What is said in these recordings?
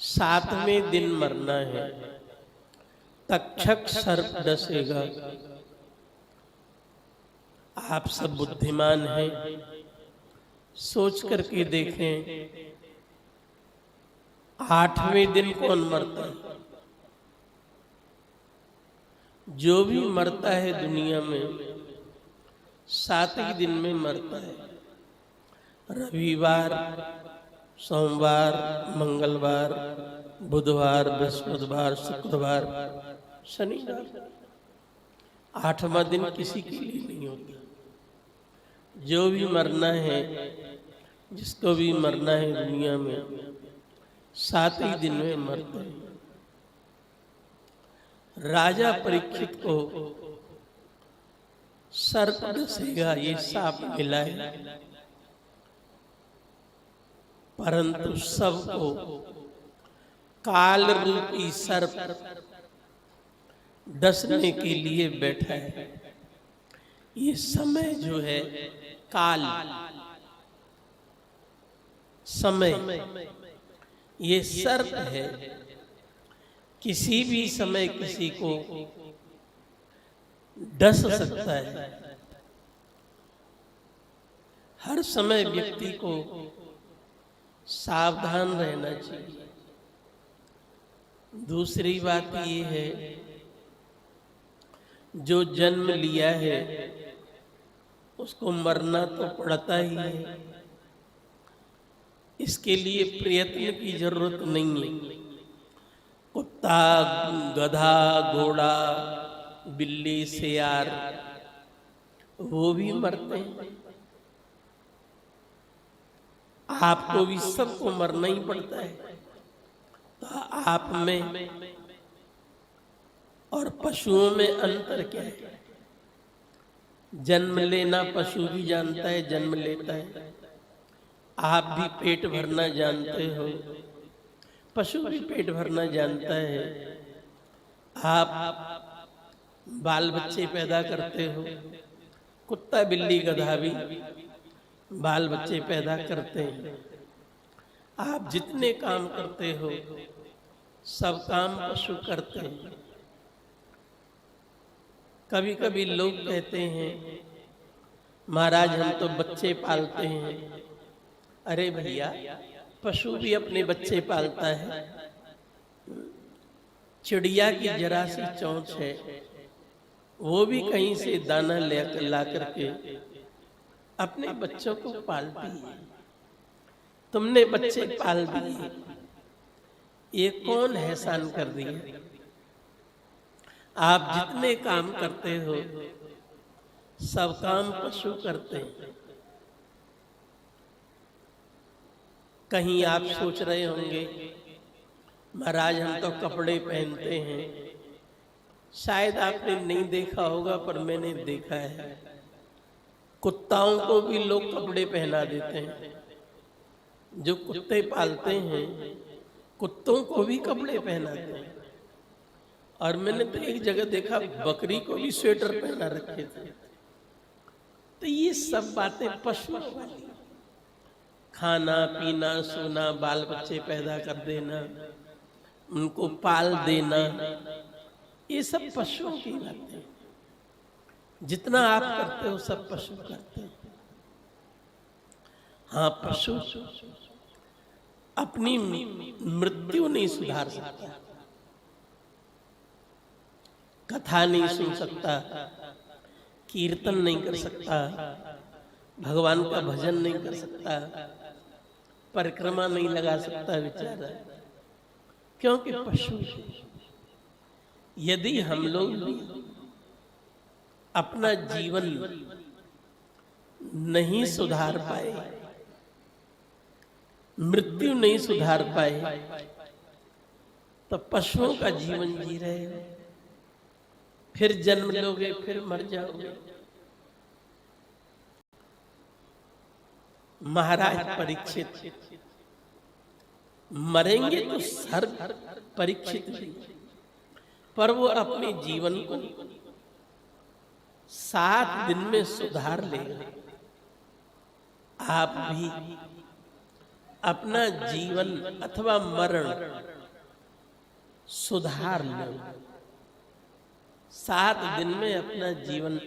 सातवें दिन मरना है, तक्षक सर्प डसेगा। आप सब बुद्धिमान हैं, सोच करके देखें, आठवें दिन कौन मरता है? जो भी मरता है दुनिया में सात ही दिन में मरता है। रविवार, सोमवार, मंगलवार, बुधवार, बृहस्पतिवार, शुक्रवार, शनिवार। आठवां दिन किसी के लिए नहीं होता। जो भी मरना है, जिसको भी मरना है दुनिया में, सात ही दिन में मरते हैं। राजा परीक्षित को सर्प डसेगा, ये साप मिला है, परंतु सबको काल रूपी सर्प डसने के लिए बैठा है। ये समय जो है काल समय, ये सर्प है। किसी भी समय किसी को डस सकता है। हर समय व्यक्ति को सावधान रहना चाहिए। दूसरी बात ये है, जो जन्म लिया है उसको मरना तो पड़ता ही है। इसके लिए प्रयत्न की जरूरत नहीं है। कुत्ता, गधा, घोड़ा, बिल्ली, सियार, वो भी मरते हैं। आपको भी सबको मरना ही पड़ता है। तो आप में और पशुओं में अंतर क्या है? जन्म लेना पशु भी जानता है, जन्म लेता है। आप भी पेट भरना जानते हो, पशु भी पेट भरना जानता है। आप बाल बच्चे पैदा करते हो, कुत्ता, बिल्ली, गधा भी बाल बच्चे पैदा करते हैं। आप जितने काम करते हो सब काम पशु करते हैं। कभी कभी लोग कहते हैं, महाराज हम तो बच्चे पालते हैं। अरे भैया, पशु भी अपने बच्चे पालता है। चिड़िया की जरा सी चोंच है, वो भी कहीं से दाना ला करके अपने बच्चों को पालती है। तुमने बच्चे पाल दिए, ये कौन एहसान कर दिया? आप जितने काम करते हो सब काम पशु करते हैं। कहीं आप सोच रहे होंगे, महाराज हम तो कपड़े पहनते हैं। शायद आपने नहीं देखा होगा, पर मैंने देखा है। कुत्ताओं को भी लोग कपड़े पहना देते हैं। जो कुत्ते पालते हैं, कुत्तों को भी कपड़े पहनाते हैं। और मैंने तो एक जगह देखा, बकरी को भी स्वेटर पहना रखे थे। तो ये सब बातें पशु वाली, खाना पीना, सोना, बाल बच्चे पैदा कर देना, उनको पाल देना, ये सब पशुओं की बातें। जितना आप करते हो सब पशु करते हैं। हाँ, पशु अपनी मृत्यु नहीं सुधार सकता, कथा नहीं सुन सकता, कीर्तन नहीं कर सकता, भगवान का भजन नहीं कर सकता, परिक्रमा नहीं लगा सकता बेचारा, क्योंकि पशु। यदि हम लोग अपना जीवन नहीं सुधार पाए, मृत्यु नहीं सुधार पाए, तो पशुओं का जीवन जी रहे हो। फिर जन्म लोगे, फिर मर जाओगे। महाराज परीक्षित मरेंगे तो सर्प परीक्षित भी, पर वो अपने जीवन को 7 दिन में सुधार लेगा। आप भी अपना जीवन अथवा मरण सुधार लो, 7 दिन में अपना जीवन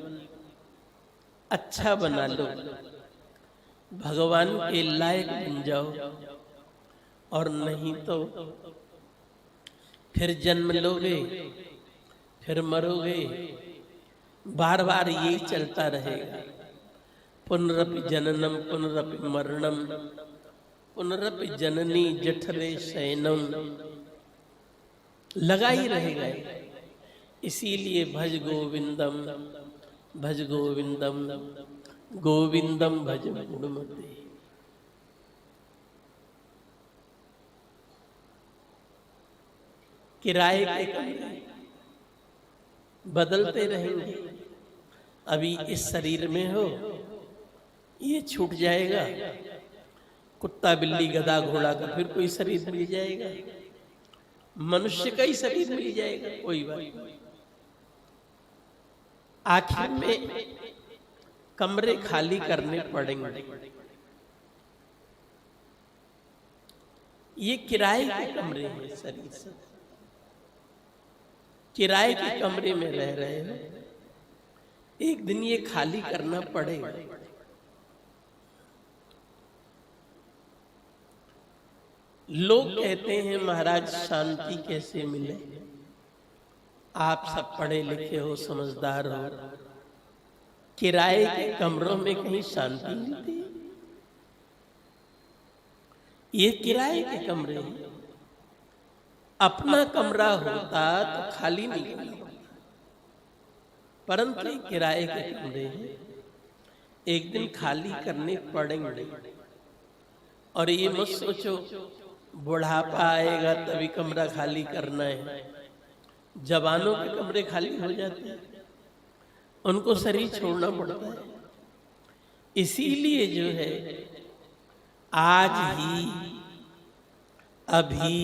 अच्छा बना लो, भगवान के लायक बन जाओ। और नहीं तो फिर जन्म लोगे, फिर मरोगे, बार बार यही चलता रहेगा। पुनरपि जननम पुनरपि मरणम पुनरपि जननी जठरे शयनम, लगा ही रहेगा। इसीलिए भज गोविंदम भज गोविंदम गोविंदम भज गुणमते। किराए के कमरे बदलते रहेंगे। अभी इस शरीर में हो, ये छूट जाएगा, कुत्ता बिल्ली गधा घोड़ा का फिर कोई शरीर मिल जाएगा, मनुष्य का ही शरीर मिल जाएगा, कोई बात नहीं। आखिर में कमरे खाली करने पड़ेंगे। ये किराए के कमरे हैं, शरीर से किराए के कमरे में रह रहे हो, एक दिन ये खाली करना पड़ेगा। लोग कहते हैं महाराज शांति कैसे मिले? आप सब पढ़े लिखे हो, समझदार हो, किराए के कमरों में कहीं शांति मिलती है? ये किराए के कमरे हैं। अपना कमरा होता तो खाली नहीं करना, परंतु किराए के कमरे हैं, एक दिन खाली करने पड़ेंगे। और ये मत सोचो बुढ़ापा आएगा तभी कमरा खाली करना है। जवानों के कमरे खाली हो जाते हैं, उनको शरीर छोड़ना पड़ता है। इसीलिए जो है आज ही अभी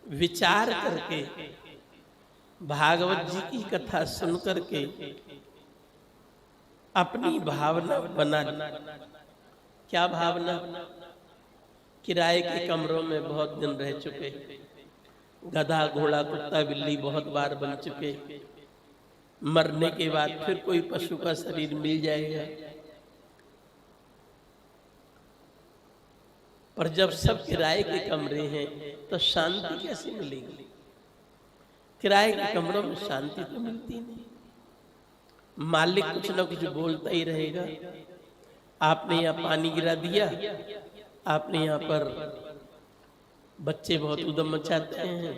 विचार करके भागवत जी की कथा सुन करके अपनी भावना बना ली। क्या भावना? किराए के कमरों में बहुत दिन रह चुके, गधा घोड़ा कुत्ता बिल्ली बहुत बार बन चुके, मरने के बाद फिर कोई पशु का शरीर मिल जाएगा। पर जब सब किराए के कमरे हैं तो शांति कैसे मिलेगी? किराए के कमरों में शांति तो मिलती नहीं। मालिक कुछ ना कुछ बोलता ही रहेगा। आपने यहाँ पानी गिरा दिया, आपने यहाँ पर बच्चे बहुत उद्यम मचाते हैं,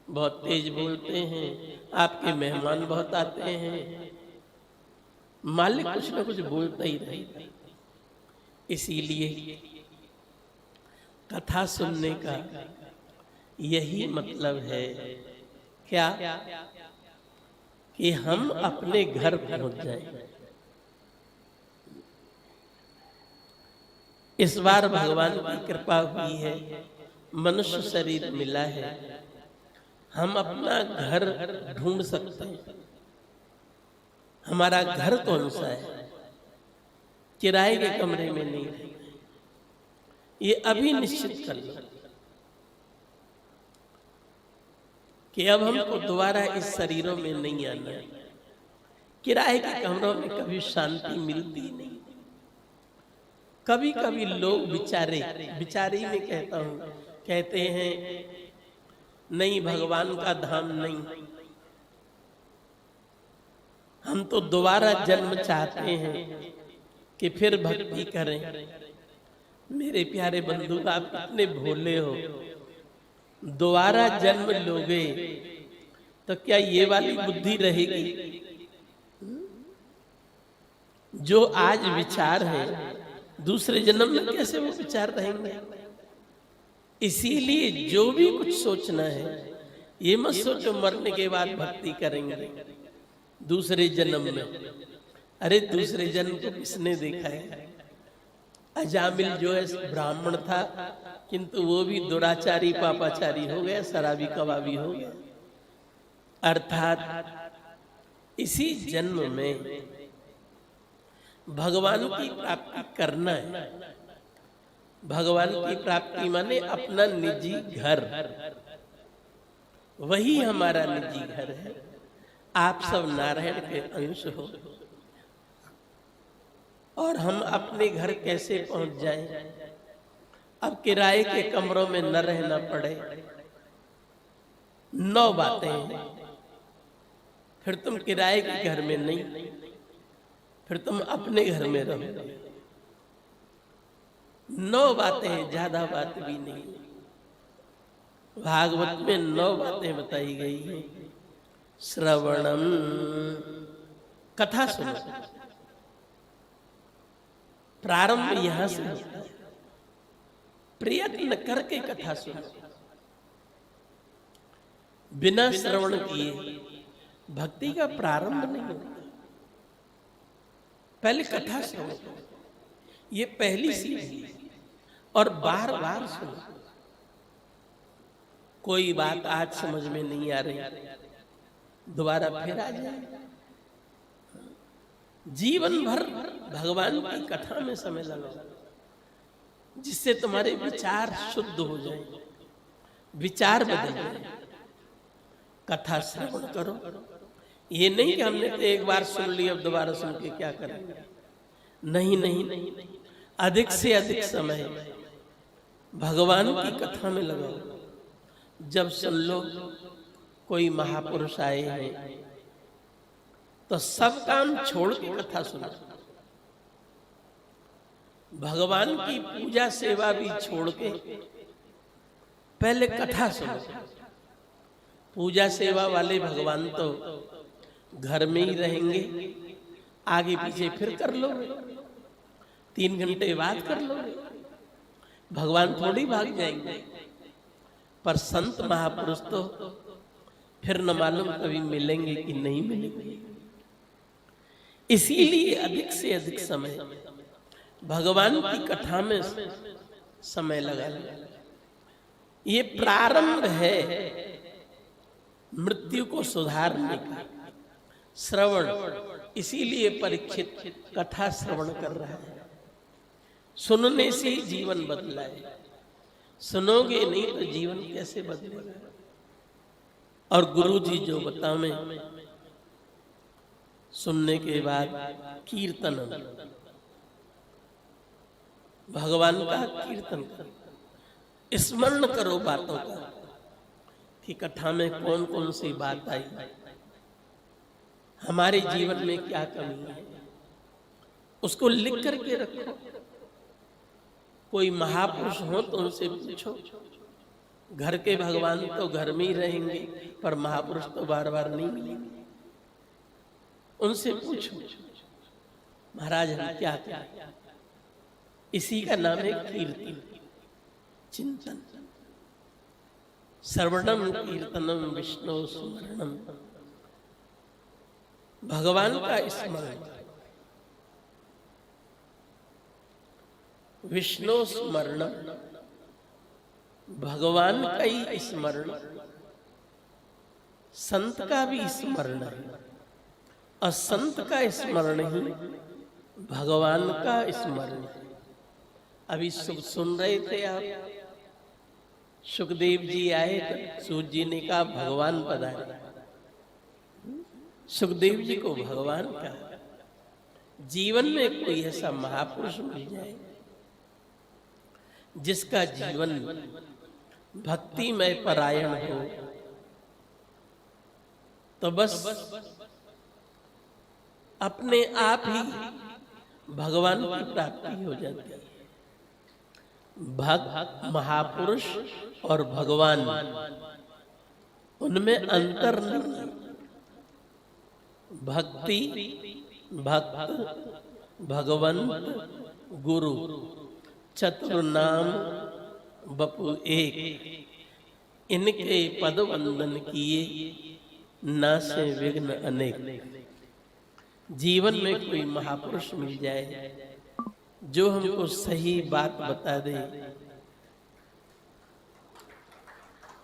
बहुत तेज बोलते हैं, आपके मेहमान बहुत आते हैं, मालिक कुछ ना कुछ बोलता ही रहेगा। इसीलिए कथा सुनने का यही मतलब है, क्या? कि हम अपने घर पहुंच जाएं। इस बार भगवान की कृपा हुई है, मनुष्य शरीर मिला है, हम अपना घर ढूंढ सकते हैं। हमारा घर कौन सा है? किराए के कमरे में नहीं है। ये अभी निश्चित कर लो कि अब हमको दोबारा इस शरीरों में नहीं आना है। किराए के कमरों में कभी शांति मिलती नहीं। कभी कभी लोग बिचारी में कहता हूं, कहते हैं नहीं भगवान का धाम नहीं, हम तो दोबारा जन्म चाहते हैं कि फिर भक्ति करें। मेरे प्यारे बंधु, आप कितने भोले हो। दोबारा जन्म लोगे तो क्या ये वाली बुद्धि रहेगी? जो आज विचार है दूसरे जन्म में कैसे वो विचार रहेंगे? इसीलिए जो भी कुछ सोचना है ये मत सोचो मरने के बाद भक्ति करेंगे दूसरे जन्म में। अरे दूसरे जन्म को किसने देखा है? अजामिल जो है ब्राह्मण था, किंतु वो भी दुराचारी पापाचारी हो गया, शराबी कबाबी हो गया। अर्थात इसी जन्म में भगवान की प्राप्ति करना है। भगवान की प्राप्ति माने अपना निजी घर, वही हमारा निजी घर है। आप सब नारायण के अंश हो, और हम अपने घर कैसे पहुंच जाएं? अब किराए के कमरों में न रहना पड़े। 9 बातें हैं। फिर तुम किराए के घर में नहीं, फिर तुम अपने घर में रहो। 9 बातें हैं, ज्यादा बात भी नहीं। भागवत में 9 बातें बताई गई हैं। श्रवणम, कथा सुनो। प्रारंभ यहां से होता है। प्रयत्न करके कथा सुनो। बिना श्रवण किए भक्ति का प्रारंभ नहीं होता। पहले कथा सुनो, ये पहली सीढ़ी, और बार बार सुनो। कोई बात आज समझ में नहीं आ रही, दोबारा फिर आ जाए। जीवन भर भगवान की कथा में समय लगाओ, जिससे तुम्हारे विचार शुद्ध हो जाए, विचार बदल जाए। कथा श्रवण करो। ये नहीं कि हमने तो एक बार सुन ली, अब दोबारा सुन के क्या करेंगे। नहीं नहीं, अधिक से अधिक समय भगवान की कथा में लगाओ। जब सुन लो कोई महापुरुष आए हैं, तो सब काम छोड़ के कथा सुनो। भगवान की पूजा सेवा भी छोड़ के पहले कथा सुनो। पूजा सेवा वाले भगवान तो घर में ही रहेंगे, आगे पीछे फिर कर लोगे, 3 घंटे बाद कर लोगे, भगवान थोड़ी भाग जाएंगे। पर संत महापुरुष तो फिर न मालूम कभी मिलेंगे कि नहीं मिलेंगे। इसीलिए अधिक से अधिक समय भगवान की कथा में समय लगा लो। ये प्रारंभ है मृत्यु को सुधारने का। श्रवण, इसीलिए परीक्षित कथा श्रवण कर रहा है। सुनने से ही जीवन बदला है। सुनोगे नहीं तो जीवन कैसे बदलेगा? और गुरु जी जो बतावे, सुनने के बाद कीर्तन, भगवान का कीर्तन करो, स्मरण करो बातों का कि कथा में कौन कौन सी बात आई, हमारे जीवन में क्या कमी है, उसको लिख करके रखो। कोई महापुरुष हो तो उनसे पूछो। घर के भगवान तो घर में ही रहेंगे, पर महापुरुष तो बार बार नहीं मिलेंगे। उनसे पूछो, महाराज हम क्या क्या। इसी का नाम है कीर्तन, चिंतन। श्रवणम कीर्तनम विष्णु स्मरणम, भगवान का स्मरण। विष्णु स्मरण, भगवान का ही स्मरण, संत का भी स्मरण है। और संत का स्मरण ही भगवान का स्मरण है। अभी सुन रहे थे आप, सुखदेव जी आए तो सूत जी ने कहा भगवान पधारे। सुखदेव जी को भगवान का, जीवन में कोई ऐसा महापुरुष मिल जाए जिसका जीवन भक्तिमय परायण हो, तो बस अपने आप ही भगवान की प्राप्ति हो जाती है। भक्त, महापुरुष और भगवान, उनमें अंतर नहीं। भक्ति, भक्त, भगवंत, गुरु, चतुर नाम बपु एक। इनके पद वंदन किए, ना से विघ्न अनेक। जीवन में कोई महापुरुष मिल जाए जो हमको सही बात बता दे,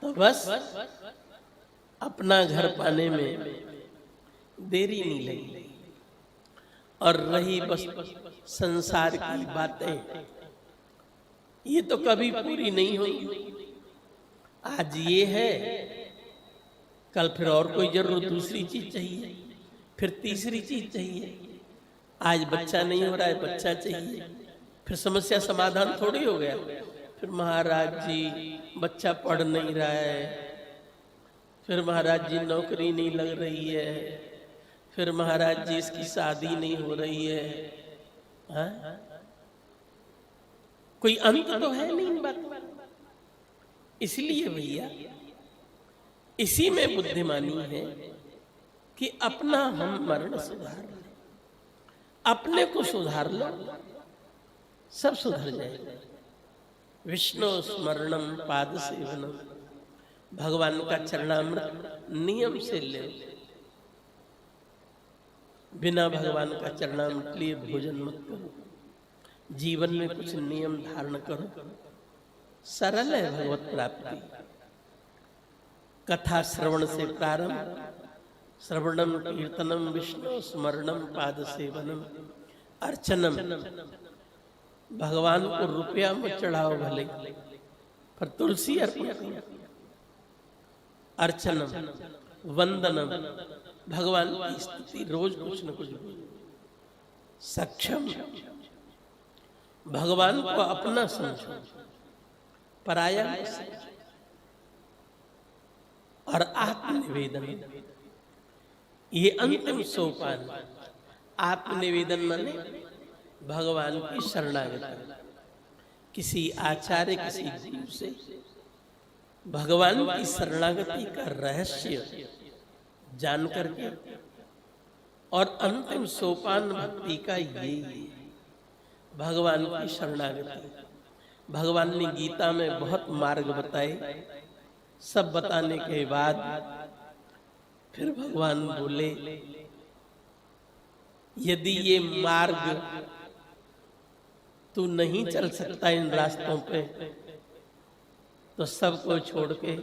तो बस अपना घर पाने में देरी नहीं लगी। और रही बस संसार की बातें, ये तो कभी पूरी नहीं हुई। आज ये है, कल फिर और कोई जरूरत, दूसरी चीज चाहिए, फिर तीसरी चीज चाहिए। आज बच्चा नहीं हो रहा है, बच्चा चाहिए, फिर समस्या समाधान थोड़ी हो गया। फिर महाराज जी बच्चा पढ़ नहीं रहा है, फिर महाराज जी नौकरी नहीं लग रही है, फिर महाराज जी इसकी शादी नहीं हो रही है। हाँ? कोई अंत तो है नहीं इन बातों। इसलिए भैया इसी में बुद्धिमानी है कि अपना हम मरण सुधार लें, अपने को सुधार लो, सब सुधर जाएगा। विष्णु स्मरणम पाद सेवनम, भगवान का चरणामृत नियम से ले। बिना भगवान का चरणामृत लिए भोजन मत करो। जीवन में कुछ नियम धारण करो, सरल है भगवत प्राप्ति। कथा श्रवण से प्रारंभ, श्रवणम कीर्तनम विष्णु स्मरणम पाद सेवनम अर्चनम। भगवान को रुपया मत चढ़ाओ भले, पर तुलसी अर्पण करो। अर्चनम वंदनम, भगवान की स्तुति रोज कुछ न कुछ। सक्षम, भगवान को अपना समझो, पराया मत समझो। और आत्मनिवेदन, ये अंतिम सोपान। आत्मनिवेदन माने भगवान की शरणागति। किसी आचार्य, किसी गुरु से भगवान की शरणागति का रहस्य जान करके, और अंतिम सोपान भक्ति का ये भगवान की शरणागति। भगवान ने गीता में बहुत मार्ग बताए। सब बताने के बाद फिर भगवान बोले, यदि ये मार्ग तू नहीं चल सकता इन रास्तों पे, तो सबको छोड़ के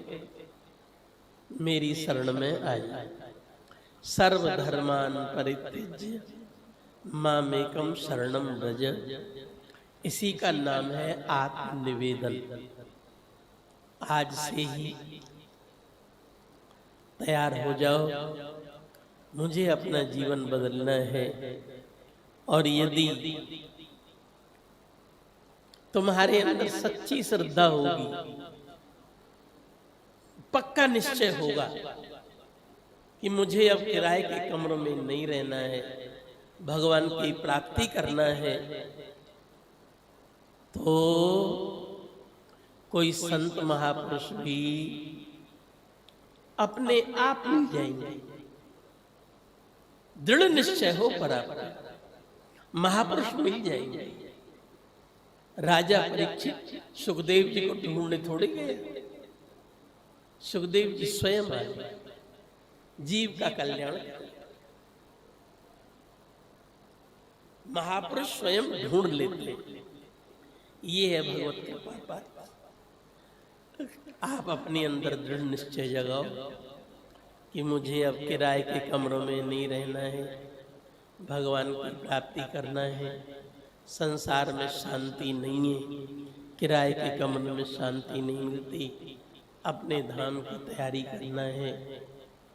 मेरी शरण में आ जा। सर्वधर्मान परित्यज्य मामेकम शरणम व्रज। इसी का नाम है आत्मनिवेदन। आज से ही तैयार हो जाओ, मुझे अपना जीवन बदलना है। और यदि तुम्हारे अंदर सच्ची श्रद्धा होगी, पक्का निश्चय होगा कि मुझे अब किराए के कमरों में नहीं रहना है, भगवान की प्राप्ति करना है, तो कोई संत महापुरुष भी अपने आप मिल जाएंगे। दृढ़ निश्चय हो परापर, महापुरुष मिल जाएंगे। राजा परीक्षित सुखदेव जी को ढूंढने थोड़े गए, सुखदेव जी स्वयं आए जीव का कल्याण। महापुरुष स्वयं ढूंढ लेते। ये है भगवत कृपा। आप अपने अंदर दृढ़ निश्चय जगाओ कि मुझे अब किराए के कमरों में नहीं रहना है, भगवान की प्राप्ति करना है। संसार में शांति नहीं है, किराए के कमरों में शांति नहीं मिलती, अपने धाम की तैयारी करना है।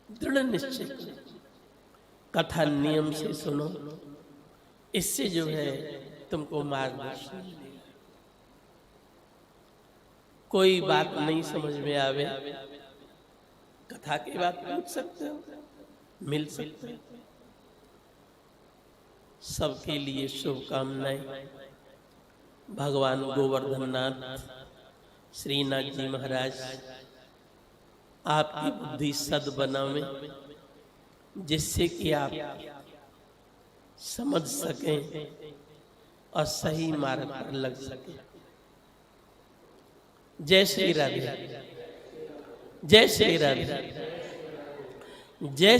दृढ़ निश्चय करो, कथा नियम से सुनो, इससे जो है तुमको मार्गदर्शन मिलेगा। कोई बात नहीं समझ में आवे, कथा की बात पूछ सकते हो, मिल सकते हो। सबके लिए शुभकामनाएं। भगवान गोवर्धन नाथ श्रीनाथ जी महाराज आपकी बुद्धि सद बनावे, जिससे कि आप समझ सकें और सही मार्ग पर लग सकें। जय श्री राधे, जय श्री राधे, जय